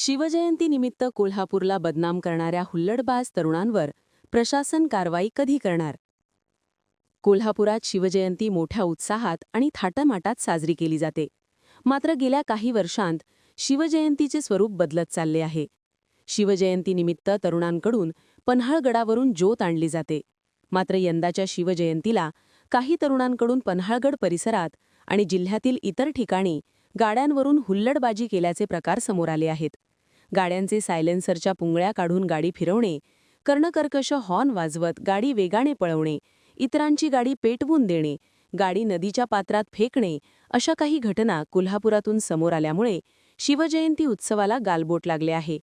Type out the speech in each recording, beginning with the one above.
शिवजयंतीनिमित्त कोल्हापूरला बदनाम करणाऱ्या हुल्लडबाज तरुणांवर प्रशासन कारवाई कधी करणार? कोल्हापुरात शिवजयंती मोठ्या उत्साहात आणि थाटामाटात साजरी केली जाते. मात्र गेल्या काही वर्षांत शिवजयंतीचे स्वरूप बदलत चालले आहे. शिवजयंतीनिमित्त तरुणांकडून पन्हाळगडावरून ज्योत आणली जाते. मात्र यंदाच्या शिवजयंतीला काही तरुणांकडून पन्हाळगड परिसरात आणि जिल्ह्यातील इतर ठिकाणी गाड्यांवरून हुल्लडबाजी केल्याचे प्रकार समोर आले आहेत. गाड्यांचे सायलेन्सरच्या पुंगळ्या काढून गाडी फिरवणे, कर्णकर्कश हॉर्न वाजवत गाडी वेगाने पळवणे, इतरांची गाडी पेटवून देणे, गाडी नदीच्या पात्रात फेकणे अशा काही घटना कोल्हापुरातून समोर आल्यामुळे शिवजयंती उत्सवाला गालबोट लागले आहे.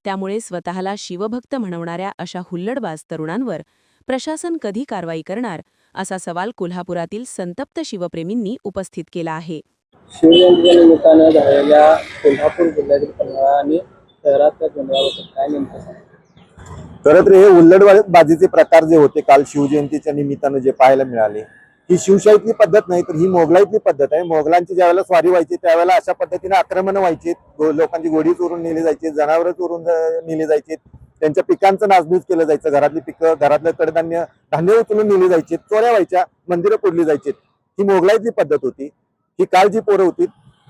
त्यामुळे स्वतःला शिवभक्त म्हणवणाऱ्या अशा हुल्लडबाज तरुणांवर प्रशासन कधी कारवाई करणार, असा सवाल कोल्हापुरातील संतप्त शिवप्रेमींनी उपस्थित केला आहे. शिवजयंतीच्या निमित्तानं झालेल्या कोल्हापूर जिल्ह्यातील पन्हाळा आणि शहरातल्या गोंधळाबद्दल काय नेमकं सांगा? खरं तर हे हुल्लडबाजीचे प्रकार जे होते काल शिवजयंतीच्या निमित्तानं जे पाहायला मिळाले, ही शिवशाहीतली पद्धत नाही तर ही मोगलाईतली पद्धत आहे. मोगलांची ज्यावेळेला स्वारी व्हायची त्यावेळेला अशा पद्धतीने आक्रमण व्हायचे, लोकांची घोडी चोरून नेली जायची, जनावरं चोरून नेली जायची, त्यांच्या पिकांचं नासधूस केलं जायचं, घरातली पिकं, घरातलं कडधान्य धान्य उचलून नेली जायची, चोऱ्या व्हायच्या, मंदिरं फोडली जायची. ही मोगलाईतली पद्धत होती. ही काल जी पोरं होती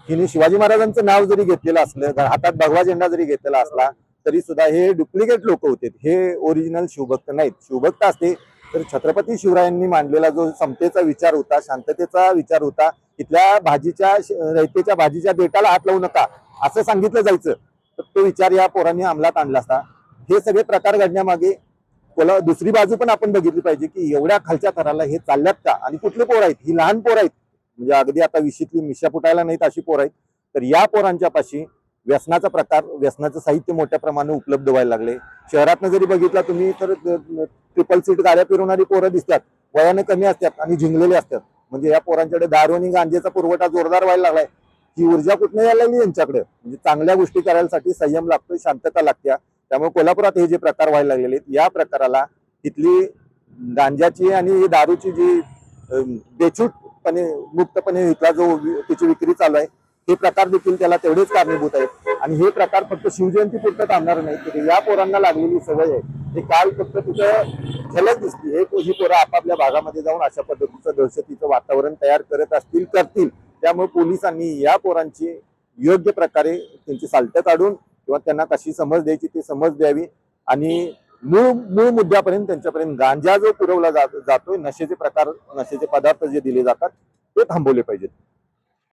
हिने शिवाजी महाराजांचं नाव जरी घेतलेलं असलं, हातात भगवा झेंडा जरी घेतलेला असला तरी सुद्धा हे डुप्लिकेट लोक होते. हे ओरिजिनल शिवभक्त नाहीत. शिवभक्त असते तर छत्रपती शिवरायांनी मांडलेला जो समतेचा विचार होता, शांततेचा विचार होता, इथल्या रयतेच्या भाजीच्या देठाला हात लावू नका असं सांगितलं जायचं, तर तो विचार या पोरांनी अंमलात आणला असता. हे सगळे प्रकार घडण्यामागे दुसरी बाजू पण आपण बघितली पाहिजे की एवढ्या खालच्या थराला हे चालल्यात का, आणि कुठले पोर आहेत? ही लहान पोर आहेत, म्हणजे अगदी आता विशीतली मिशा फुटायला नाहीत अशी पोर आहेत. तर या पोरांच्या पाशी व्यसनाचा प्रकार, व्यसनाचं साहित्य मोठ्या प्रमाणात उपलब्ध व्हायला लागले. शहरातनं जरी बघितला तुम्ही तर ट्रिपल सीट गाड्या फिरवणारी पोरं दिसतात, वयाने कमी असतात आणि झिंगलेले असतात. म्हणजे या पोरांच्याकडे दारू आणि गांजेचा पुरवठा जोरदार व्हायला लागलाय. ही ऊर्जा कुठनं यायला लागली यांच्याकडे? म्हणजे चांगल्या गोष्टी करायसाठी संयम लागतोय, शांतता लागत्या. त्यामुळे कोल्हापुरात हे जे प्रकार व्हायला लागलेले आहेत, या प्रकाराला तिथली गांजाची आणि दारूची जी बेछूटपणे मुक्तपणे इथला जो त्याची विक्री चालू आहे, हे प्रकार देखील त्याला तेवढेच कारणीभूत आहेत. आणि हे प्रकार फक्त शिवजयंती पुरतं थांबणार नाही, तर या पोरांना लागलेली सवय आहे. हे काल फक्त तिथं झलक दिसली. ही पोरं आपापल्या भागामध्ये जाऊन अशा पद्धतीचं दहशतीचं वातावरण तयार करत असतील, करतील. त्यामुळे पोलिसांनी या पोरांची योग्य प्रकारे त्यांची साल्ट काढून किंवा त्यांना कशी समज द्यायची ती समज द्यावी आणि मूळ मुद्द्यापर्यंत त्यांच्यापर्यंत गांजा जो पुरवला जातोय, नशेचे प्रकार, नशेचे पदार्थ जे दिले जातात ते थांबवले पाहिजेत.